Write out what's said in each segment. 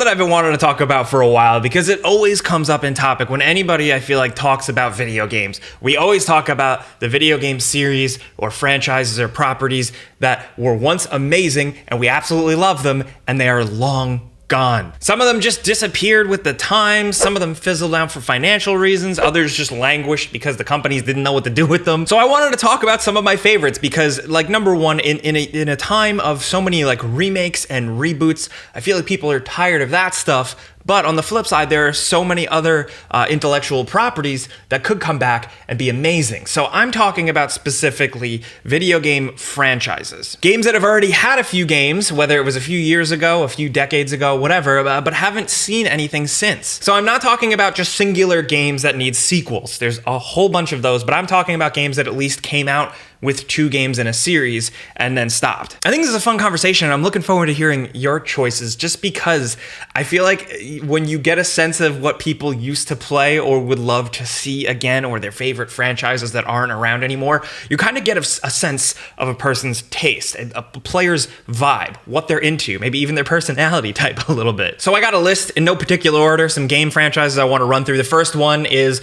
something I've been wanting to talk about for a while because it always comes up in topic when anybody I feel like talks about video games. We always talk about the video game series or franchises or properties that were once amazing and we absolutely love them and they are long gone. Some of them just disappeared with the times, some of them fizzled out for financial reasons, others just languished because the companies didn't know what to do with them. So I wanted to talk about some of my favorites because, like, number one, in a time of so many like remakes and reboots, I feel like people are tired of that stuff. But on the flip side, there are so many other intellectual properties that could come back and be amazing. So I'm talking about specifically video game franchises. Games that have already had a few games, whether it was a few years ago, a few decades ago, whatever, but haven't seen anything since. So I'm not talking about just singular games that need sequels. There's a whole bunch of those, but I'm talking about games that at least came out with 2 games in a series and then stopped. I think this is a fun conversation and I'm looking forward to hearing your choices just because I feel like when you get a sense of what people used to play or would love to see again or their favorite franchises that aren't around anymore, you kind of get a sense of a person's taste, a player's vibe, what they're into, maybe even their personality type a little bit. So I got a list in no particular order, some game franchises I want to run through. The first one is,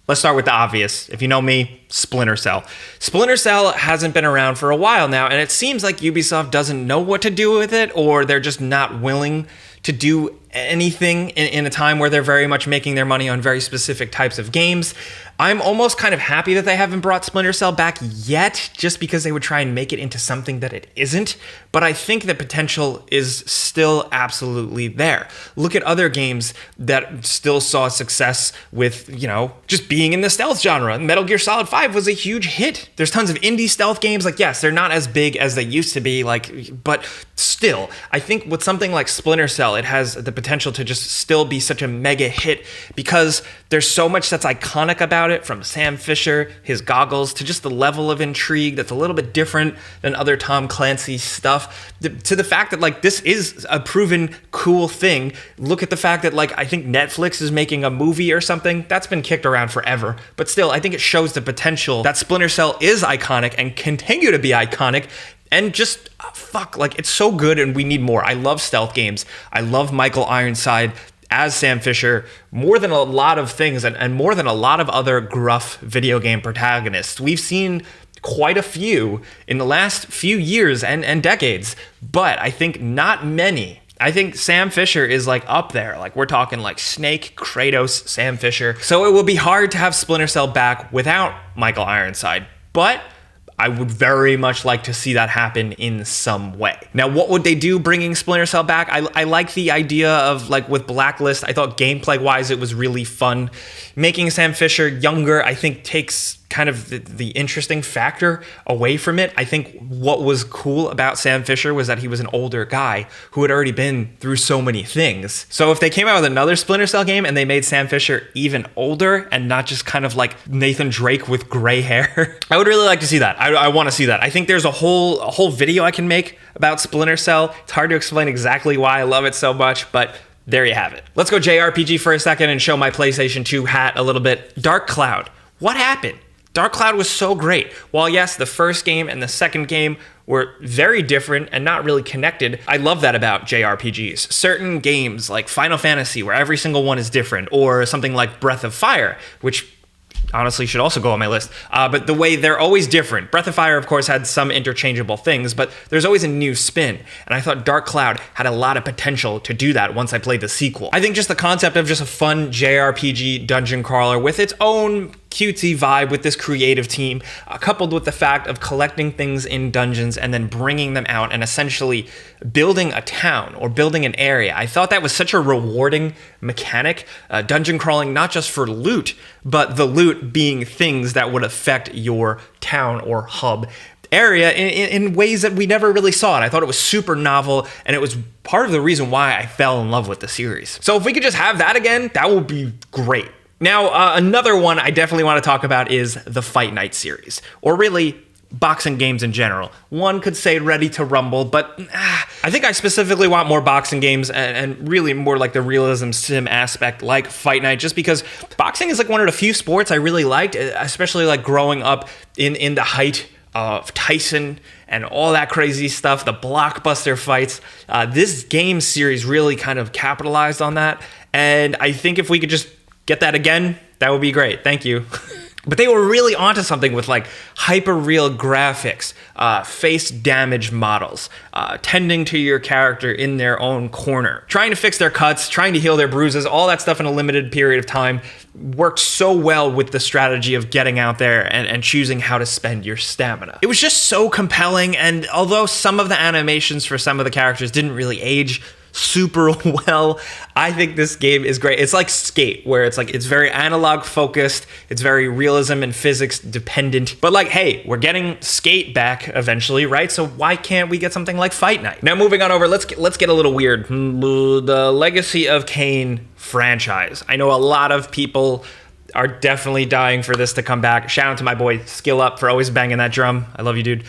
let's start with the obvious. If you know me, Splinter Cell. Splinter Cell hasn't been around for a while now, and it seems like Ubisoft doesn't know what to do with it, or they're just not willing to do anything in a time where they're very much making their money on very specific types of games. I'm almost kind of happy that they haven't brought Splinter Cell back yet, just because they would try and make it into something that it isn't. But I think the potential is still absolutely there. Look at other games that still saw success with, just being in the stealth genre. Metal Gear Solid 5 was a huge hit. There's tons of indie stealth games. Like, yes, they're not as big as they used to be, but still, I think with something like Splinter Cell, it has the potential to just still be such a mega hit because there's so much that's iconic about it, from Sam Fisher, his goggles, to just the level of intrigue that's a little bit different than other Tom Clancy stuff, to the fact that this is a proven cool thing. Look at the fact that I think Netflix is making a movie or something that's been kicked around forever, but still I think it shows the potential that Splinter Cell is iconic and continue to be iconic. And just, it's so good and we need more. I love stealth games. I love Michael Ironside as Sam Fisher more than a lot of things and more than a lot of other gruff video game protagonists. We've seen quite a few in the last few years and decades, but I think not many. I think Sam Fisher is up there. We're talking Snake, Kratos, Sam Fisher. So it will be hard to have Splinter Cell back without Michael Ironside, but I would very much like to see that happen in some way. Now, what would they do bringing Splinter Cell back? I like the idea of, with Blacklist, I thought gameplay-wise it was really fun. Making Sam Fisher younger, I think, takes kind of the interesting factor away from it. I think what was cool about Sam Fisher was that he was an older guy who had already been through so many things. So if they came out with another Splinter Cell game and they made Sam Fisher even older and not just kind of like Nathan Drake with gray hair, I would really like to see that. I want to see that. I think there's a whole video I can make about Splinter Cell. It's hard to explain exactly why I love it so much, but there you have it. Let's go JRPG for a second and show my PlayStation 2 hat a little bit. Dark Cloud. What happened? Dark Cloud was so great. While yes, the first game and the second game were very different and not really connected, I love that about JRPGs. Certain games like Final Fantasy, where every single one is different, or something like Breath of Fire, which honestly should also go on my list, but the way they're always different. Breath of Fire, of course, had some interchangeable things, but there's always a new spin, and I thought Dark Cloud had a lot of potential to do that once I played the sequel. I think just the concept of just a fun JRPG dungeon crawler with its own cutesy vibe with this creative team, coupled with the fact of collecting things in dungeons and then bringing them out and essentially building a town or building an area. I thought that was such a rewarding mechanic, dungeon crawling, not just for loot, but the loot being things that would affect your town or hub area in ways that we never really saw it. I thought it was super novel, and it was part of the reason why I fell in love with the series. So if we could just have that again, that would be great. Now, another one I definitely want to talk about is the Fight Night series, or really boxing games in general. One could say Ready to Rumble, but I think I specifically want more boxing games and really more like the realism sim aspect like Fight Night, just because boxing is like one of the few sports I really liked, especially like growing up in the height of Tyson and all that crazy stuff, the blockbuster fights. This game series really kind of capitalized on that. And I think if we could just get that again, that would be great. Thank you. But they were really onto something with like hyper real graphics, face damage models, tending to your character in their own corner, trying to fix their cuts, trying to heal their bruises, all that stuff in a limited period of time worked so well with the strategy of getting out there and choosing how to spend your stamina. It was just so compelling, and although some of the animations for some of the characters didn't really age super well, I think this game is great. It's like Skate, where it's like it's very analog focused, it's very realism and physics dependent, but like, hey, we're getting Skate back eventually, right? So why can't we get something like Fight Night? Now moving on over, let's get a little weird. The Legacy of Kain franchise. I know a lot of people are definitely dying for this to come back. Shout out to my boy Skill Up for always banging that drum. I love you, dude.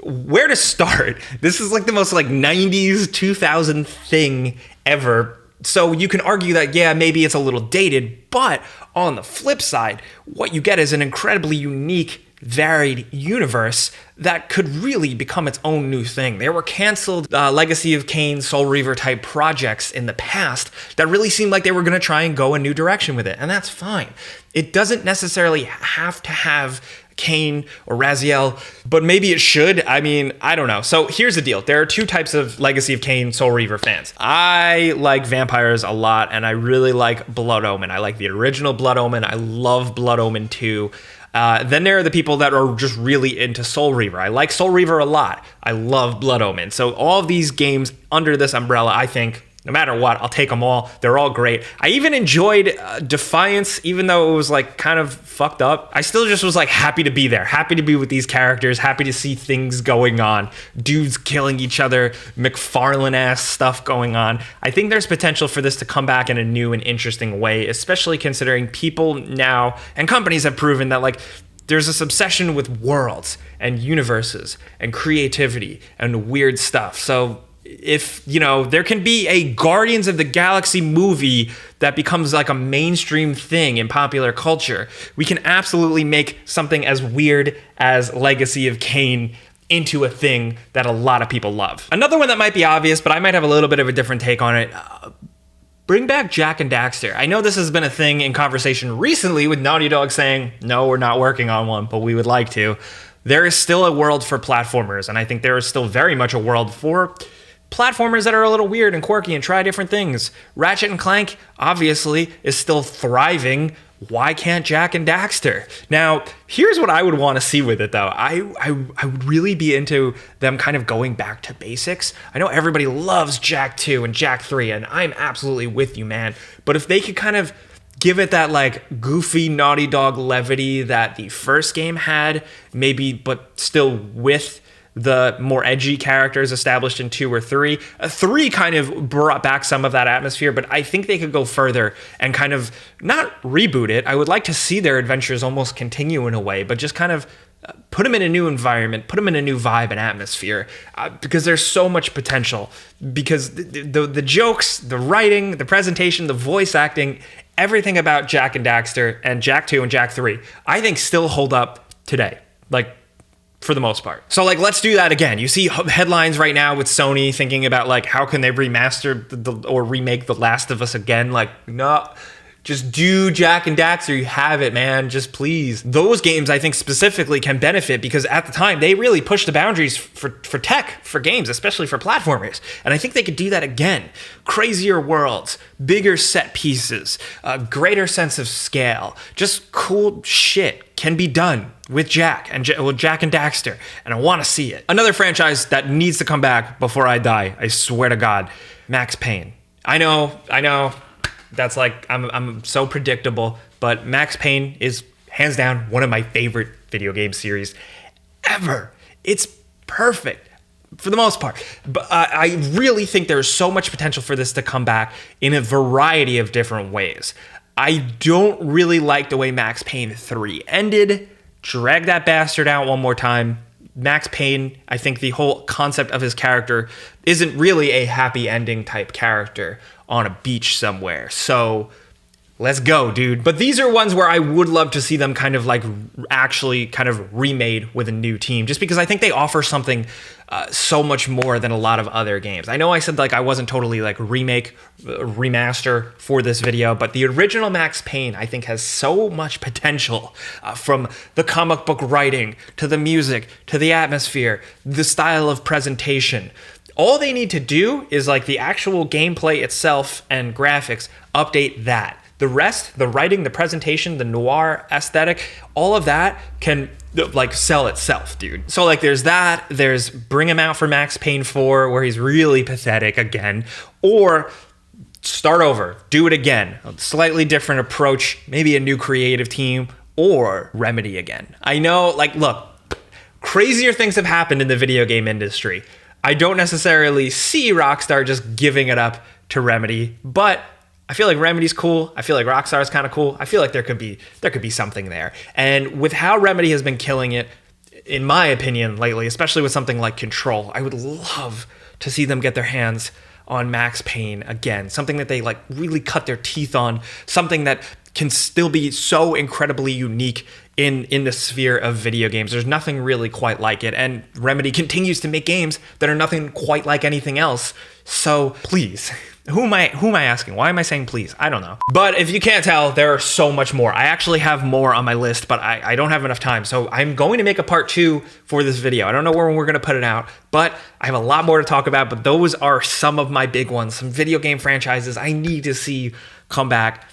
Where to start? This is like the most like 90s 2000 thing ever. So you can argue that, yeah, maybe it's a little dated, but on the flip side, what you get is an incredibly unique, varied universe that could really become its own new thing. There were canceled Legacy of Kain, Soul Reaver type projects in the past that really seemed like they were going to try and go a new direction with it, and that's fine. It doesn't necessarily have to have Kain or Raziel, but maybe it should. I mean, I don't know. So here's the deal. There are two types of Legacy of Kain Soul Reaver fans. I like vampires a lot, and I really like Blood Omen. I like the original Blood Omen. I love Blood Omen 2. Then there are the people that are just really into Soul Reaver. I like Soul Reaver a lot. I love Blood Omen. So all of these games under this umbrella, I think, no matter what, I'll take them all. They're all great. I even enjoyed Defiance, even though it was like kind of fucked up. I still just was like happy to be there, happy to be with these characters, happy to see things going on, dudes killing each other, McFarlane-ass stuff going on. I think there's potential for this to come back in a new and interesting way, especially considering people now and companies have proven that like there's this obsession with worlds and universes and creativity and weird stuff. So if, you know, there can be a Guardians of the Galaxy movie that becomes like a mainstream thing in popular culture, we can absolutely make something as weird as Legacy of Kain into a thing that a lot of people love. Another one that might be obvious, but I might have a little bit of a different take on it. Bring back Jak and Daxter. I know this has been a thing in conversation recently with Naughty Dog saying, no, we're not working on one, but we would like to. There is still a world for platformers, and I think there is still very much a world for platformers that are a little weird and quirky and try different things. Ratchet and Clank, obviously, is still thriving. Why can't Jak and Daxter? Now, here's what I would want to see with it, though. I would really be into them kind of going back to basics. I know everybody loves Jak 2 and Jak 3, and I'm absolutely with you, man. But if they could kind of give it that like goofy Naughty Dog levity that the first game had, maybe, but still with the more edgy characters established in 2 or 3. 3 kind of brought back some of that atmosphere, but I think they could go further and kind of not reboot it. I would like to see their adventures almost continue in a way, but just kind of put them in a new environment, put them in a new vibe and atmosphere, because there's so much potential. Because the jokes, the writing, the presentation, the voice acting, everything about Jak and Daxter and Jak 2 and Jak 3, I think still hold up today. Like, for the most part. So like, let's do that again. You see headlines right now with Sony thinking about like, how can they remaster or remake The Last of Us again? Like, no, just do Jak and Daxter. You have it, man. Just please. Those games, I think specifically can benefit because at the time they really pushed the boundaries for tech, for games, especially for platformers. And I think they could do that again. Crazier worlds, bigger set pieces, a greater sense of scale, just cool shit can be done with Jak and Daxter, and I want to see it. Another franchise that needs to come back before I die, I swear to God, Max Payne. I know, that's like, I'm so predictable, but Max Payne is hands down one of my favorite video game series ever. It's perfect for the most part, but I really think there's so much potential for this to come back in a variety of different ways. I don't really like the way Max Payne 3 ended. Drag that bastard out one more time. Max Payne, I think the whole concept of his character isn't really a happy ending type character on a beach somewhere. So let's go, dude. But these are ones where I would love to see them kind of like actually kind of remade with a new team, just because I think they offer something so much more than a lot of other games. I know I said like I wasn't totally like remaster for this video, but the original Max Payne I think has so much potential, from the comic book writing to the music to the atmosphere, the style of presentation. All they need to do is like the actual gameplay itself and graphics, update that. The rest, the writing, the presentation, the noir aesthetic, all of that can like sell itself, dude. So like there's that, there's bring him out for Max Payne 4 where he's really pathetic again, or start over, do it again, a slightly different approach, maybe a new creative team, or Remedy again. I know, like, look, crazier things have happened in the video game industry. I don't necessarily see Rockstar just giving it up to Remedy, but I feel like Remedy's cool. I feel like Rockstar is kind of cool. I feel like there could be something there. And with how Remedy has been killing it, in my opinion, lately, especially with something like Control, I would love to see them get their hands on Max Payne again. Something that they like really cut their teeth on. Something that can still be so incredibly unique in the sphere of video games. There's nothing really quite like it, and Remedy continues to make games that are nothing quite like anything else. So please, who am I asking? Why am I saying please? I don't know. But if you can't tell, there are so much more. I actually have more on my list, but I don't have enough time. So I'm going to make a part 2 for this video. I don't know when we're going to put it out, but I have a lot more to talk about. But those are some of my big ones, some video game franchises I need to see come back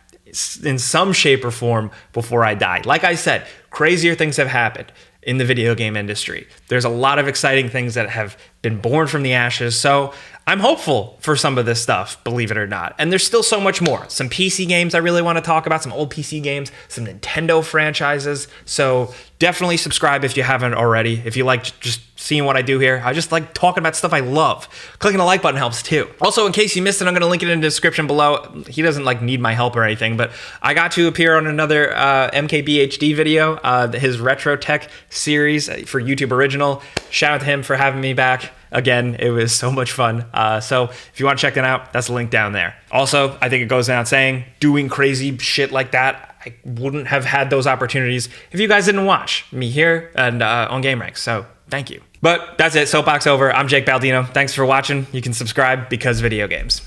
in some shape or form before I die. Like I said, crazier things have happened in the video game industry. There's a lot of exciting things that have been born from the ashes. So I'm hopeful for some of this stuff, believe it or not. And there's still so much more. Some PC games I really want to talk about, some old PC games, some Nintendo franchises. So definitely subscribe if you haven't already. If you like just seeing what I do here, I just like talking about stuff I love. Clicking the like button helps too. Also, in case you missed it, I'm going to link it in the description below. He doesn't like need my help or anything, but I got to appear on another MKBHD video, his retro tech series for YouTube Original. Shout out to him for having me back. Again, it was so much fun. So if you want to check that out, that's the link down there. Also, I think it goes without saying, doing crazy shit like that, I wouldn't have had those opportunities if you guys didn't watch me here and on GameRanks. So thank you. But that's it. Soapbox over. I'm Jake Baldino. Thanks for watching. You can subscribe because video games.